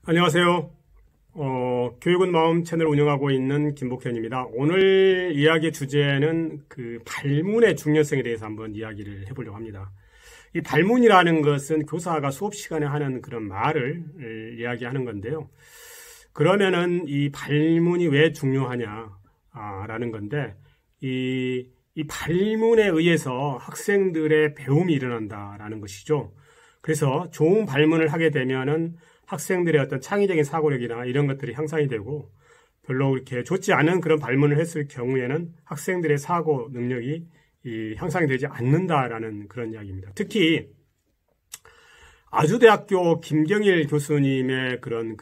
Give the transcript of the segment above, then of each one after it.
안녕하세요. 교육은 마음 채널 운영하고 있는 김복현입니다. 오늘 이야기의 주제는 발문의 중요성에 대해서 한번 이야기를 해보려고 합니다. 이 발문이라는 것은 교사가 수업 시간에 하는 그런 말을 이야기하는 건데요. 그러면은 이 발문이 왜 중요하냐라는 건데, 이 발문에 의해서 학생들의 배움이 일어난다라는 것이죠. 그래서 좋은 발문을 하게 되면은 학생들의 어떤 창의적인 사고력이나 이런 것들이 향상이 되고, 별로 이렇게 좋지 않은 그런 발문을 했을 경우에는 학생들의 사고 능력이 향상이 되지 않는다라는 그런 이야기입니다. 특히 아주대학교 김경일 교수님의 그런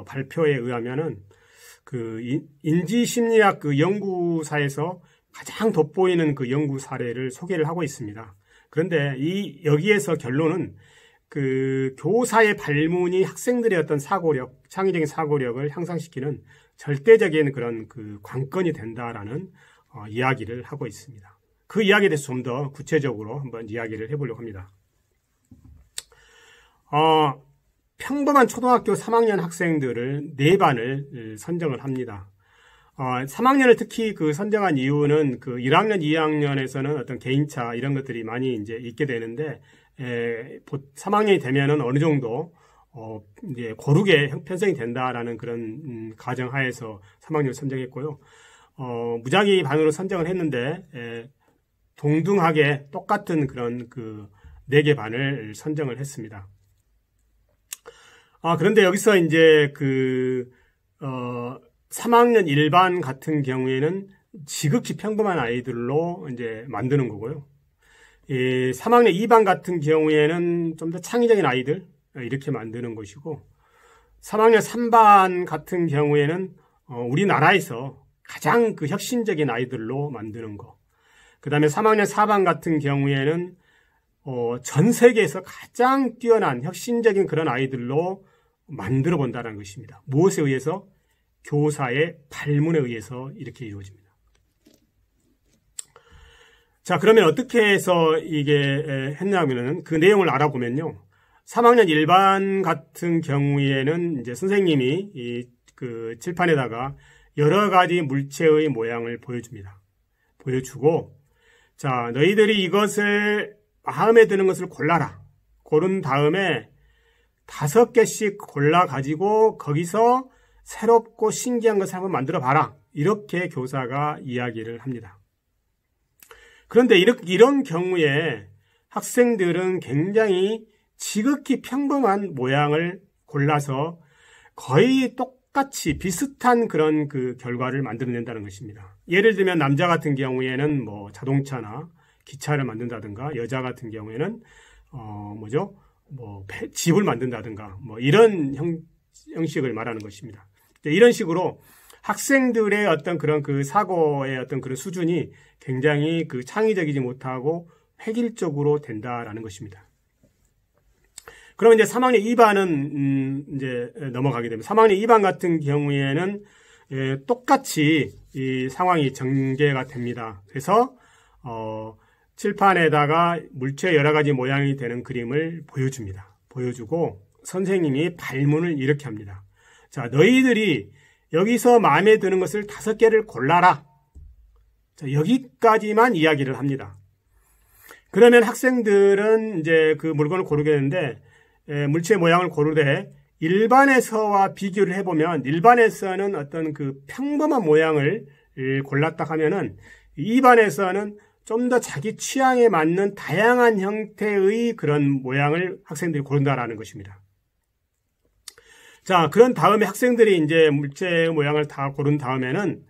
발표에 의하면은 인지심리학 연구사에서 가장 돋보이는 연구 사례를 소개를 하고 있습니다. 그런데 여기에서 결론은 교사의 발문이 학생들의 어떤 사고력, 창의적인 사고력을 향상시키는 절대적인 그런 관건이 된다라는 이야기를 하고 있습니다. 그 이야기에 대해서 좀 더 구체적으로 한번 이야기를 해보려고 합니다. 평범한 초등학교 3학년 학생들을 4반을 선정을 합니다. 3학년을 특히 선정한 이유는 1학년, 2학년에서는 어떤 개인차 이런 것들이 많이 이제 있게 되는데, 3학년이 되면은 어느 정도 이제 고르게 편성이 된다라는 그런 가정하에서 3학년을 선정했고요. 무작위 반으로 선정을 했는데, 동등하게 똑같은 그런 4개 반을 선정을 했습니다. 그런데 여기서 이제 3학년 1반 같은 경우에는 지극히 평범한 아이들로 이제 만드는 거고요. 3학년 2반 같은 경우에는 좀 더 창의적인 아이들 이렇게 만드는 것이고, 3학년 3반 같은 경우에는 우리나라에서 가장 혁신적인 아이들로 만드는 거. 그 다음에 3학년 4반 같은 경우에는 전 세계에서 가장 뛰어난 혁신적인 그런 아이들로 만들어 본다는 것입니다. 무엇에 의해서? 교사의 발문에 의해서 이렇게 이루어집니다. 자, 그러면 어떻게 해서 이게 했냐면은 그 내용을 알아보면요. 3학년 1반 같은 경우에는 이제 선생님이 칠판에다가 여러 가지 물체의 모양을 보여줍니다. 보여주고, 자, 너희들이 이것을 마음에 드는 것을 골라라. 고른 다음에 5개씩 골라가지고 거기서 새롭고 신기한 것을 한번 만들어 봐라. 이렇게 교사가 이야기를 합니다. 그런데 이런 경우에 학생들은 굉장히 지극히 평범한 모양을 골라서 거의 똑같이 비슷한 그런 결과를 만들어낸다는 것입니다. 예를 들면 남자 같은 경우에는 자동차나 기차를 만든다든가, 여자 같은 경우에는 집을 만든다든가 이런 형식을 말하는 것입니다. 이런 식으로 학생들의 어떤 그런 사고의 어떤 그런 수준이 굉장히 창의적이지 못하고 획일적으로 된다라는 것입니다. 그러면 이제 3학년 2반은 이제 넘어가게 됩니다. 3학년 2반 같은 경우에는 똑같이 이 상황이 전개가 됩니다. 그래서 칠판에다가 물체 여러 가지 모양이 되는 그림을 보여줍니다. 보여주고 선생님이 발문을 이렇게 합니다. 자, 너희들이 여기서 마음에 드는 것을 5개를 골라라. 자, 여기까지만 이야기를 합니다. 그러면 학생들은 이제 물건을 고르게 되는데, 물체 모양을 고르되 일반에서와 비교를 해보면, 일반에서는 어떤 평범한 모양을 골랐다 하면은 2반에서는 좀 더 자기 취향에 맞는 다양한 형태의 그런 모양을 학생들이 고른다라는 것입니다. 자, 그런 다음에 학생들이 이제 물체 모양을 다 고른 다음에는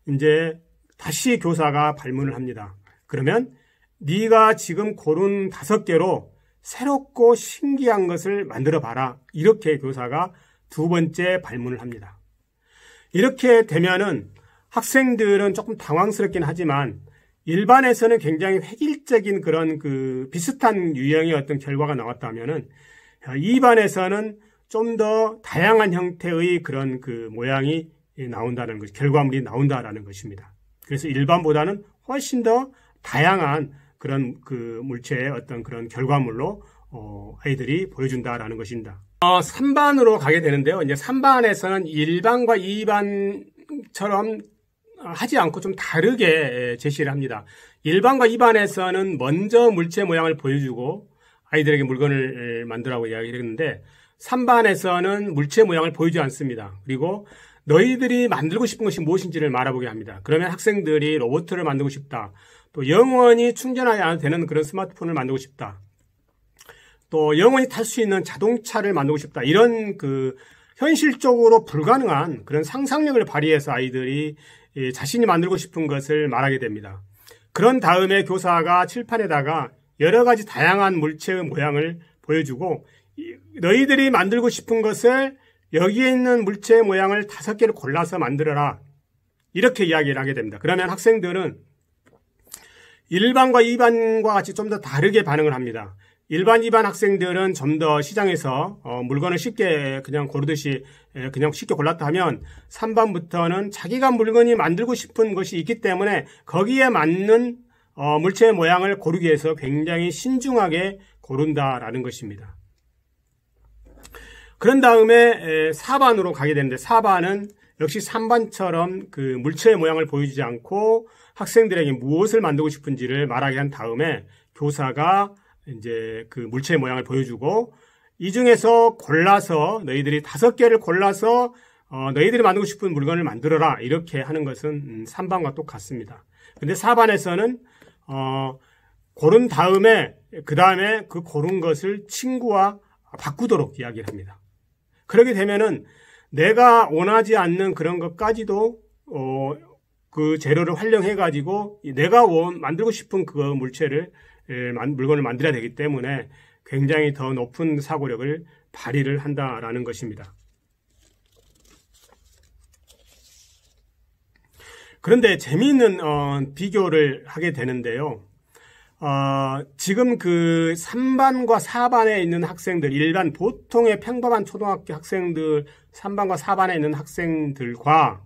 이제 다시 교사가 발문을 합니다. 그러면 네가 지금 고른 5개로 새롭고 신기한 것을 만들어 봐라. 이렇게 교사가 2번째 발문을 합니다. 이렇게 되면은 학생들은 조금 당황스럽긴 하지만 일반에서는 굉장히 획일적인 그런 비슷한 유형의 어떤 결과가 나왔다면은 2반에서는 좀 더 다양한 형태의 그런 모양이 나온다는 것, 결과물이 나온다라는 것입니다. 그래서 일반보다는 훨씬 더 다양한 그런 물체의 어떤 그런 결과물로 아이들이 보여준다라는 것입니다. 3반으로 가게 되는데요. 이제 3반에서는 1반과 2반처럼 하지 않고 좀 다르게 제시를 합니다. 1반과 2반에서는 먼저 물체 모양을 보여주고 아이들에게 물건을 만들라고 이야기를 했는데 3반에서는 물체 모양을 보여주지 않습니다. 그리고 너희들이 만들고 싶은 것이 무엇인지를 말해보게 합니다. 그러면 학생들이 로봇을 만들고 싶다. 또 영원히 충전하지 않아도 되는 그런 스마트폰을 만들고 싶다. 또 영원히 탈 수 있는 자동차를 만들고 싶다. 이런 현실적으로 불가능한 그런 상상력을 발휘해서 아이들이 자신이 만들고 싶은 것을 말하게 됩니다. 그런 다음에 교사가 칠판에다가 여러 가지 다양한 물체의 모양을 보여주고 너희들이 만들고 싶은 것을 여기에 있는 물체의 모양을 5개를 골라서 만들어라. 이렇게 이야기를 하게 됩니다. 그러면 학생들은 1반과 2반과 같이 좀 더 다르게 반응을 합니다. 1반, 2반 학생들은 좀 더 시장에서 물건을 쉽게 그냥 고르듯이 그냥 쉽게 골랐다 하면 3반부터는 자기가 물건이 만들고 싶은 것이 있기 때문에 거기에 맞는 물체의 모양을 고르기 위해서 굉장히 신중하게 고른다라는 것입니다. 그런 다음에 4반으로 가게 되는데 4반은 역시 3반처럼 그 물체의 모양을 보여주지 않고 학생들에게 무엇을 만들고 싶은지를 말하게 한 다음에 교사가 이제 그 물체의 모양을 보여주고 이 중에서 골라서 너희들이 5개를 골라서 너희들이 만들고 싶은 물건을 만들어라 이렇게 하는 것은 3반과 똑같습니다. 근데 4반에서는 고른 다음에 그 다음에 그 고른 것을 친구와 바꾸도록 이야기를 합니다. 그렇게 되면은 내가 원하지 않는 그런 것까지도 그 재료를 활용해 가지고 내가 만들고 싶은 그 물건을 만들어야 되기 때문에 굉장히 더 높은 사고력을 발휘를 한다라는 것입니다. 그런데 재미있는 비교를 하게 되는데요. 지금 그 3반과 4반에 있는 학생들, 일반 보통의 평범한 초등학교 학생들 3반과 4반에 있는 학생들과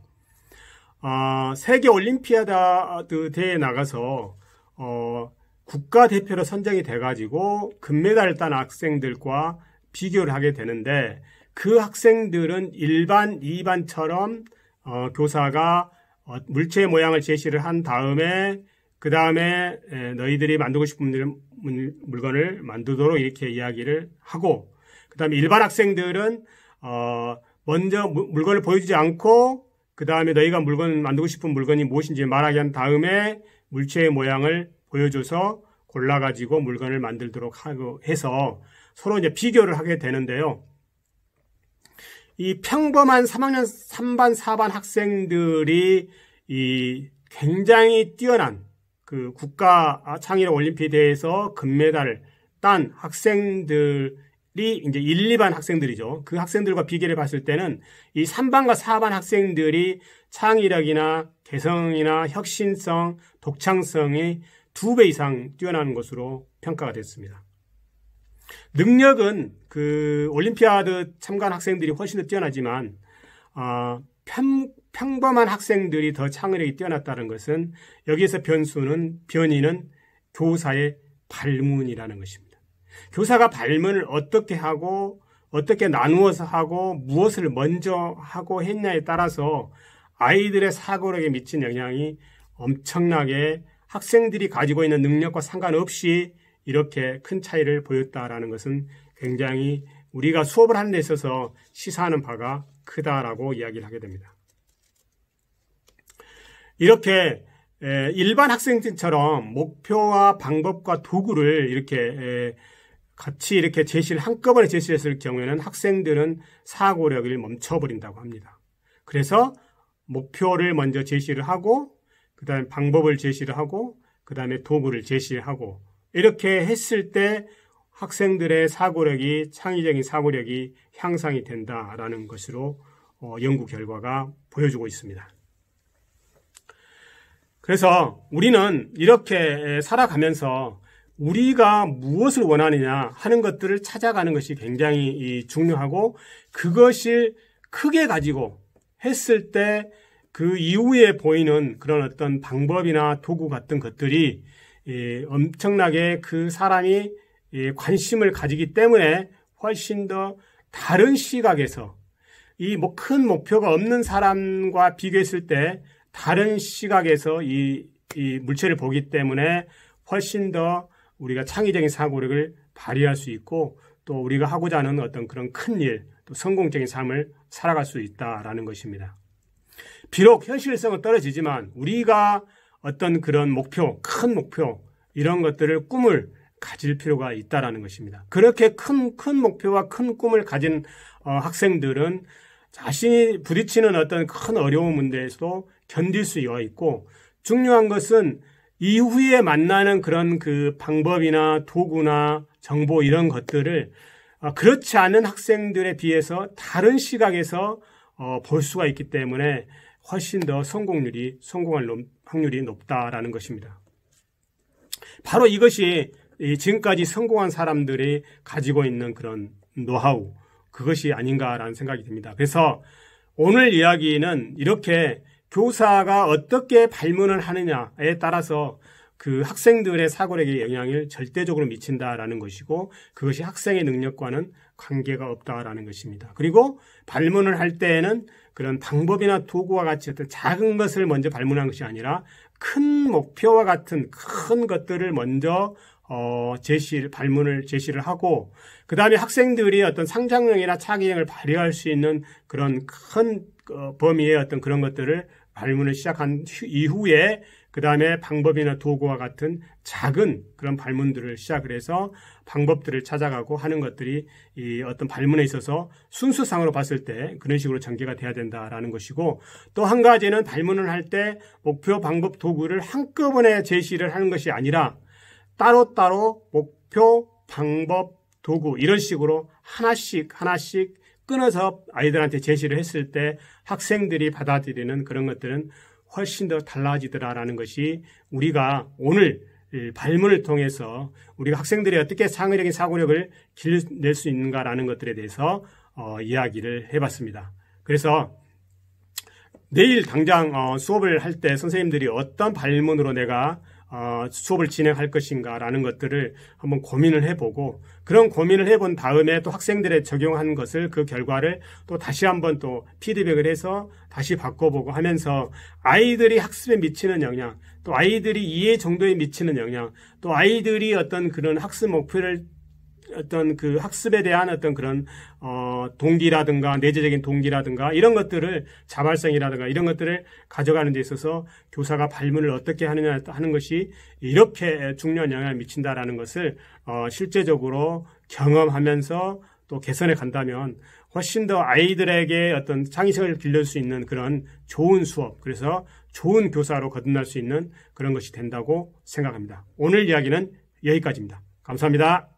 세계 올림피아드 대회에 나가서 국가대표로 선정이 돼가지고 금메달을 딴 학생들과 비교를 하게 되는데 그 학생들은 1반, 2반처럼 교사가 물체의 모양을 제시를 한 다음에 그 다음에 너희들이 만들고 싶은 물건을 만들도록 이렇게 이야기를 하고 그 다음에 일반 학생들은 먼저 물건을 보여주지 않고 그 다음에 너희가 만들고 싶은 물건이 무엇인지 말하게 한 다음에 물체의 모양을 보여줘서 골라가지고 물건을 만들도록 하고 해서 서로 이제 비교를 하게 되는데요. 이 평범한 3학년 3반, 4반 학생들이 이 굉장히 뛰어난 그 국가 창의력 올림피아드 대회에서 금메달을 딴 학생들이 이제 1, 2반 학생들이죠. 그 학생들과 비교를 봤을 때는 이 3반과 4반 학생들이 창의력이나 개성이나 혁신성, 독창성이 2배 이상 뛰어난 것으로 평가가 됐습니다. 능력은 그 올림피아드 참가한 학생들이 훨씬 더 뛰어나지만 평범한 학생들이 더 창의력이 뛰어났다는 것은 여기에서 변이는 교사의 발문이라는 것입니다. 교사가 발문을 어떻게 하고 어떻게 나누어서 하고 무엇을 먼저 하고 했냐에 따라서 아이들의 사고력에 미친 영향이 엄청나게 학생들이 가지고 있는 능력과 상관없이 이렇게 큰 차이를 보였다라는 것은 굉장히 우리가 수업을 하는 데 있어서 시사하는 바가 크다라고 이야기를 하게 됩니다. 이렇게 일반 학생들처럼 목표와 방법과 도구를 이렇게 같이 이렇게 한꺼번에 제시했을 경우에는 학생들은 사고력을 멈춰버린다고 합니다. 그래서 목표를 먼저 제시를 하고 그 다음에 방법을 제시를 하고 그 다음에 도구를 제시하고 이렇게 했을 때 학생들의 사고력이 창의적인 사고력이 향상이 된다라는 것으로 연구 결과가 보여주고 있습니다. 그래서 우리는 이렇게 살아가면서 우리가 무엇을 원하느냐 하는 것들을 찾아가는 것이 굉장히 중요하고 그것을 크게 가지고 했을 때 그 이후에 보이는 그런 어떤 방법이나 도구 같은 것들이 엄청나게 그 사람이 관심을 가지기 때문에 훨씬 더 다른 시각에서 이 큰 목표가 없는 사람과 비교했을 때 다른 시각에서 이 물체를 보기 때문에 훨씬 더 우리가 창의적인 사고력을 발휘할 수 있고 또 우리가 하고자 하는 어떤 그런 큰 일, 또 성공적인 삶을 살아갈 수 있다라는 것입니다. 비록 현실성은 떨어지지만 우리가 어떤 그런 목표, 큰 목표 이런 것들을 꿈을 가질 필요가 있다라는 것입니다. 그렇게 큰 목표와 큰 꿈을 가진 학생들은 자신이 부딪히는 어떤 큰 어려운 문제에서도 견딜 수가 있고 중요한 것은 이후에 만나는 그런 그 방법이나 도구나 정보 이런 것들을 그렇지 않은 학생들에 비해서 다른 시각에서 볼 수가 있기 때문에 훨씬 더 성공할 확률이 높다라는 것입니다. 바로 이것이 지금까지 성공한 사람들이 가지고 있는 그런 노하우, 그것이 아닌가라는 생각이 듭니다. 그래서 오늘 이야기는 이렇게 교사가 어떻게 발문을 하느냐에 따라서 그 학생들의 사고력에 영향을 절대적으로 미친다라는 것이고 그것이 학생의 능력과는 관계가 없다라는 것입니다. 그리고 발문을 할 때에는 그런 방법이나 도구와 같이 어떤 작은 것을 먼저 발문하는 것이 아니라 큰 목표와 같은 큰 것들을 먼저 발문을 제시를 하고 그 다음에 학생들이 어떤 상상력이나 창의력을 발휘할 수 있는 그런 큰 범위의 어떤 그런 것들을 발문을 시작한 이후에 그 다음에 방법이나 도구와 같은 작은 그런 발문들을 시작을 해서 방법들을 찾아가고 하는 것들이 이 어떤 발문에 있어서 순서상으로 봤을 때 그런 식으로 전개가 돼야 된다라는 것이고 또 한 가지는 발문을 할 때 목표, 방법, 도구를 한꺼번에 제시를 하는 것이 아니라 따로따로 목표, 방법, 도구 이런 식으로 하나씩 끊어서 아이들한테 제시를 했을 때 학생들이 받아들이는 그런 것들은 훨씬 더 달라지더라라는 것이 우리가 오늘 발문을 통해서 우리가 학생들이 어떻게 창의적인 사고력을 길낼 수 있는가라는 것들에 대해서 이야기를 해봤습니다. 그래서 내일 당장 수업을 할 때 선생님들이 어떤 발문으로 내가 수업을 진행할 것인가라는 것들을 한번 고민을 해보고 그런 고민을 해본 다음에 또 학생들의 적용한 것을 그 결과를 또 다시 한번 또 피드백을 해서 다시 바꿔보고 하면서 아이들이 학습에 미치는 영향 또 아이들이 이해 정도에 미치는 영향 또 아이들이 어떤 그런 학습 목표를 어떤 그 학습에 대한 어떤 그런 동기라든가 내재적인 동기라든가 이런 것들을 자발성이라든가 이런 것들을 가져가는 데 있어서 교사가 발문을 어떻게 하느냐 하는 것이 이렇게 중요한 영향을 미친다라는 것을 실제적으로 경험하면서 또 개선해 간다면 훨씬 더 아이들에게 어떤 창의성을 길러줄 수 있는 그런 좋은 수업 그래서 좋은 교사로 거듭날 수 있는 그런 것이 된다고 생각합니다. 오늘 이야기는 여기까지입니다. 감사합니다.